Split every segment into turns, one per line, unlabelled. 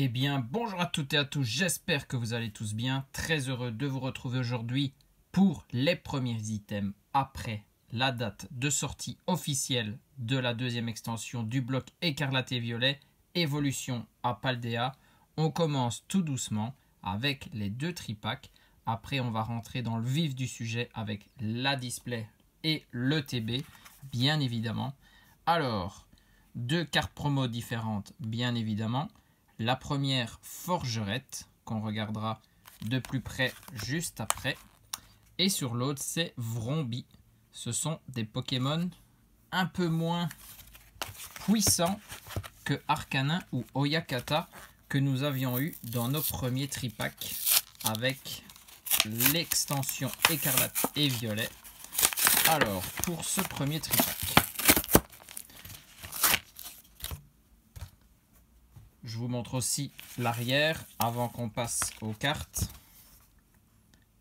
Eh bien, bonjour à toutes et à tous, j'espère que vous allez tous bien. Très heureux de vous retrouver aujourd'hui pour les premiers items après la date de sortie officielle de la deuxième extension du bloc écarlate et violet, Évolution à Paldea. On commence tout doucement avec les deux tripacks. Après, on va rentrer dans le vif du sujet avec la display et le TB, bien évidemment. Alors, deux cartes promo différentes, bien évidemment. La première, Forgerette, qu'on regardera de plus près juste après. Et sur l'autre, c'est Vromby. Ce sont des Pokémon un peu moins puissants que Arcanin ou Oyakata que nous avions eu dans nos premiers tripacks avec l'extension écarlate et violet. Alors, pour ce premier tripack, je vous montre aussi l'arrière avant qu'on passe aux cartes.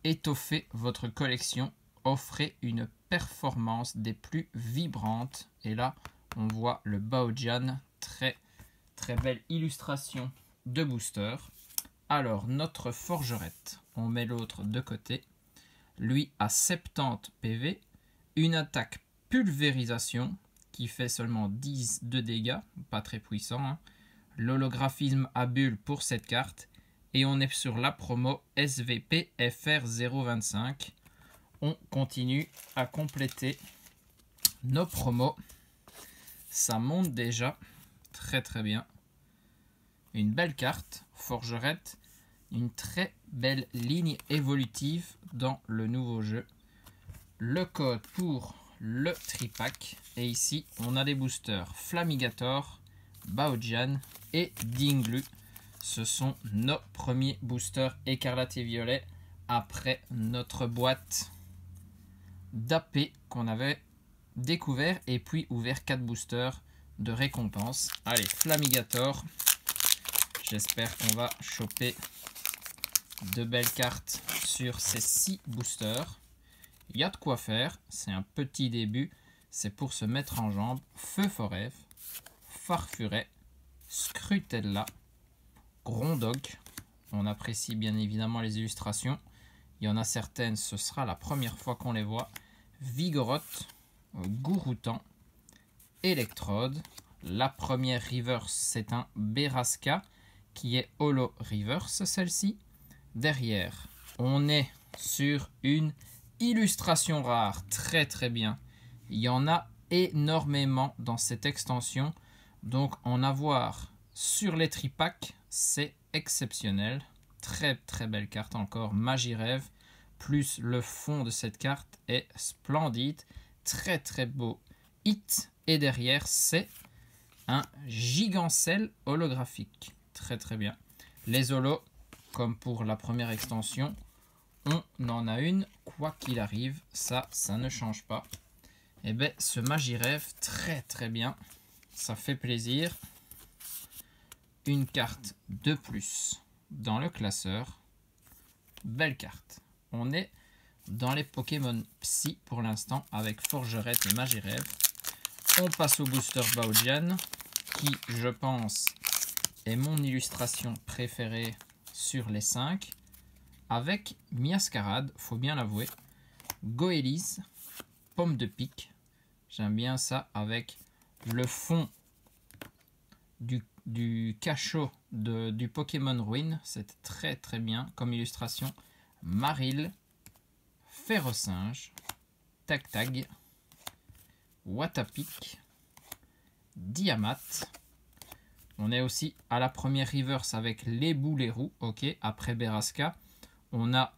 Étoffez votre collection, offrez une performance des plus vibrantes. Et là, on voit le Baojian, très belle illustration de booster. Alors, notre Forgerette, on met l'autre de côté. Lui a 70 PV, une attaque pulvérisation qui fait seulement 10 de dégâts, pas très puissant, hein. L'holographisme à bulle pour cette carte. Et on est sur la promo SVP FR025. On continue à compléter nos promos. Ça monte déjà très bien. Une belle carte, Forgerette. Une très belle ligne évolutive dans le nouveau jeu. Le code pour le tripack. Et ici, on a des boosters Flamigator, Baojian et Dinglu. Ce sont nos premiers boosters écarlate et violet après notre boîte d'AP qu'on avait découvert et puis ouvert 4 boosters de récompense. Allez, Flamigator. J'espère qu'on va choper de belles cartes sur ces 6 boosters. Il y a de quoi faire, c'est un petit début, c'est pour se mettre en jambe. Feu Forêt, Farfuret, Scrutella, Grondock. On apprécie bien évidemment les illustrations. Il y en a certaines, ce sera la première fois qu'on les voit. Vigoroth, Gouroutan, Electrode. La première reverse, c'est un Beraska qui est holo reverse, celle-ci. Derrière, on est sur une illustration rare, très bien. Il y en a énormément dans cette extension. Donc en avoir sur les tripacks, c'est exceptionnel. Très belle carte encore, Magirève. Plus le fond de cette carte est splendide. Très beau hit. Et derrière, c'est un Gigancelle holographique. Très bien. Les holos, comme pour la première extension, on en a une, quoi qu'il arrive. Ça ne change pas. Et bien, ce Magirève, très bien. Ça fait plaisir. Une carte de plus dans le classeur. Belle carte. On est dans les Pokémon Psy pour l'instant avec Forgerette et Magirève. On passe au booster Baojian qui, je pense, est mon illustration préférée sur les 5. Avec Miascarade, faut bien l'avouer. Goélis, Pomme de pique. J'aime bien ça avec le fond du cachot du Pokémon Ruine. C'est très bien comme illustration. Marill, Ferrosinge, Tag, Watapic, Diamat. On est aussi à la première reverse avec les Boulerou. Ok, après Beraska, on a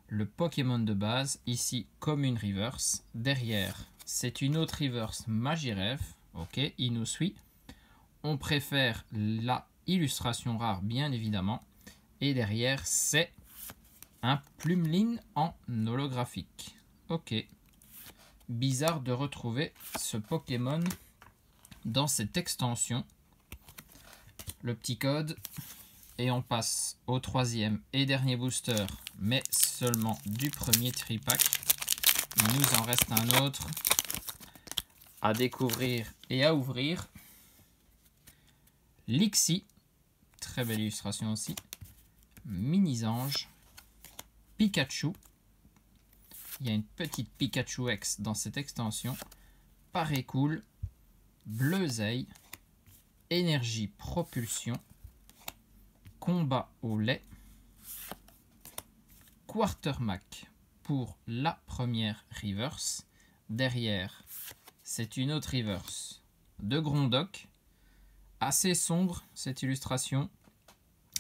le Pokémon de base. Ici, comme une reverse. Derrière, c'est une autre reverse Magirève. Ok, il nous suit. On préfère la illustration rare, bien évidemment. Et derrière, c'est un Plumeline en holographique. Ok. Bizarre de retrouver ce Pokémon dans cette extension. Le petit code. Et on passe au troisième et dernier booster, mais seulement du premier tripack. Il nous en reste un autre à découvrir et à ouvrir. Lixie, très belle illustration aussi. Mini-ange. Pikachu. Il y a une petite Pikachu X dans cette extension. Paraît cool. Bleuseille. Énergie propulsion. Combat au lait. Quartermac pour la première reverse. Derrière, c'est une autre reverse de Grondock. Assez sombre cette illustration,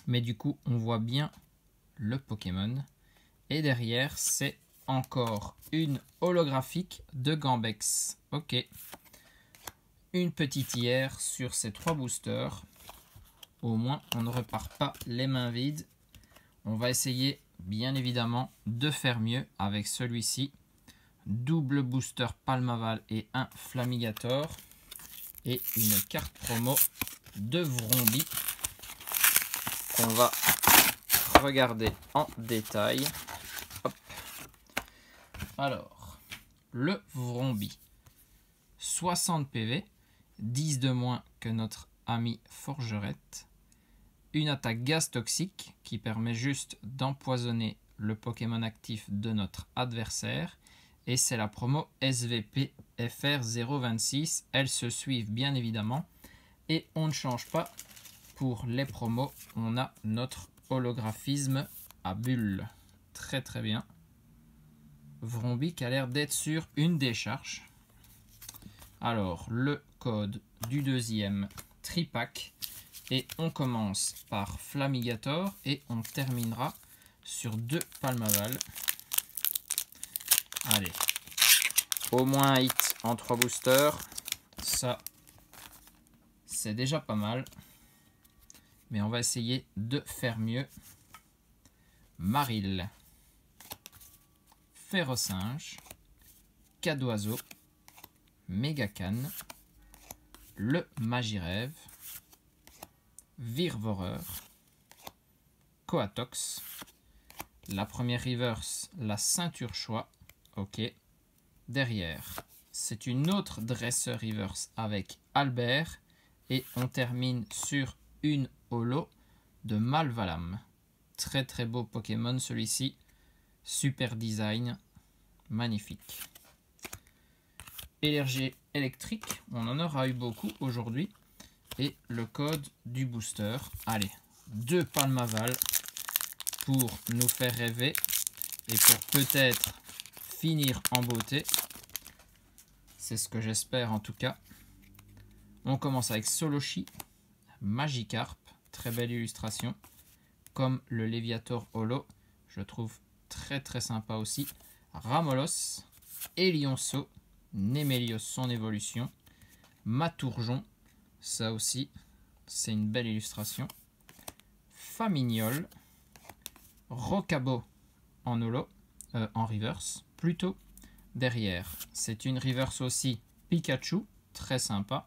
mais du coup on voit bien le Pokémon. Et derrière, c'est encore une holographique de Gambex. Ok. Une petite IR sur ces 3 boosters. Au moins, on ne repart pas les mains vides. On va essayer, bien évidemment, de faire mieux avec celui-ci. Double booster Palmaval et un Flamigator. Et une carte promo de Vrombie qu'on va regarder en détail. Hop. Alors, le Vrombie. 60 PV, 10 de moins que notre ami Forgerette. Une attaque gaz toxique qui permet juste d'empoisonner le Pokémon actif de notre adversaire. Et c'est la promo SVP FR 026. Elles se suivent bien évidemment. Et on ne change pas pour les promos. On a notre holographisme à bulle. Très très bien. Vrombie qui a l'air d'être sur une décharge. Alors, le code du deuxième tripack. Et on commence par Flamigator et on terminera sur 2 Palmaval. Allez, au moins un hit en 3 boosters. Ça, c'est déjà pas mal. Mais on va essayer de faire mieux. Marill. Ferrosinge. Cadoiseau. Mégacan. Le Magirève. Virvoreur. Coatox. La première reverse, la ceinture choix. Ok. Derrière, c'est une autre dresseur reverse avec Albert. Et on termine sur une holo de Malvalam. Très très beau Pokémon celui-ci. Super design. Magnifique. Énergie électrique. On en aura eu beaucoup aujourd'hui. Et le code du booster. Allez, 2 Palmaval pour nous faire rêver. Et pour peut-être finir en beauté. C'est ce que j'espère en tout cas. On commence avec Solochi, Magikarp, très belle illustration. Comme le Léviator Holo, je trouve très très sympa aussi. Ramolos, Elionceau, Némélios son évolution. Matourjon, ça aussi, c'est une belle illustration. Famignol, Rocabo en holo, en reverse, plutôt. Derrière, c'est une reverse aussi Pikachu, très sympa.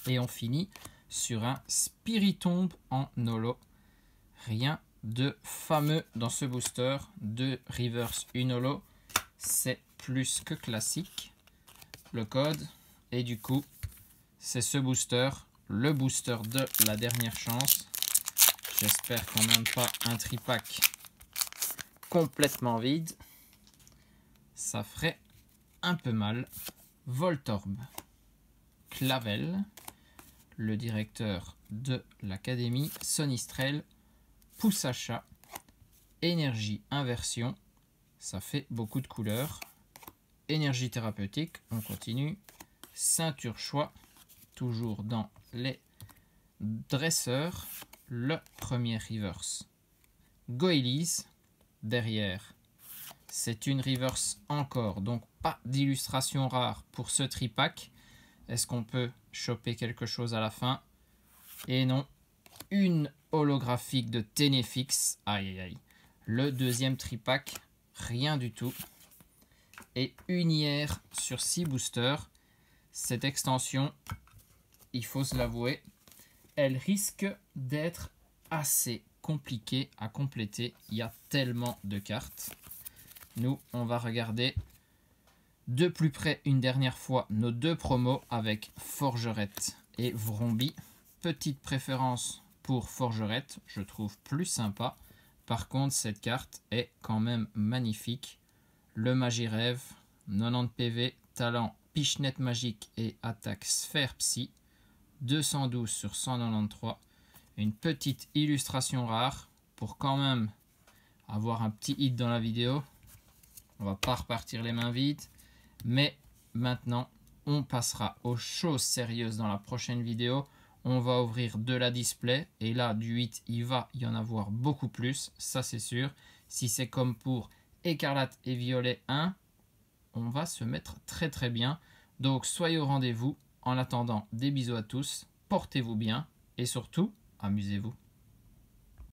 Et on finit sur un Spiritomb en holo. Rien de fameux dans ce booster. 2 reverse, une holo, c'est plus que classique. Le code, et du coup, c'est ce booster, le booster de la dernière chance. J'espère quand même pas un tripack complètement vide. Ça ferait un peu mal. Voltorb, Clavel, le directeur de l'académie, Sonistrel, Poussacha, énergie inversion, ça fait beaucoup de couleurs. Énergie thérapeutique, on continue. Ceinture choix, toujours dans les dresseurs. Le premier reverse. Goélis, derrière. C'est une reverse encore, donc pas d'illustration rare pour ce tripack. Est-ce qu'on peut choper quelque chose à la fin? Et non, une holographique de Ténéfix. Aïe aïe aïe. Le deuxième tripack, rien du tout. Et une IR sur 6 boosters. Cette extension, il faut se l'avouer, elle risque d'être assez compliquée à compléter. Il y a tellement de cartes. Nous, on va regarder de plus près une dernière fois nos 2 promos avec Forgerette et Vrombie. Petite préférence pour Forgerette, je trouve plus sympa. Par contre, cette carte est quand même magnifique. Le Magirêve, 90 PV, talent Pichenette magique et attaque Sphère Psy, 212 sur 193. Une petite illustration rare pour quand même avoir un petit hit dans la vidéo. On va pas repartir les mains vides. Mais maintenant, on passera aux choses sérieuses dans la prochaine vidéo. On va ouvrir de la display. Et là, du 8, il va y en avoir beaucoup plus. Ça, c'est sûr. Si c'est comme pour Écarlate et Violet 1, on va se mettre très très bien. Donc, soyez au rendez-vous. En attendant, des bisous à tous. Portez-vous bien. Et surtout, amusez-vous.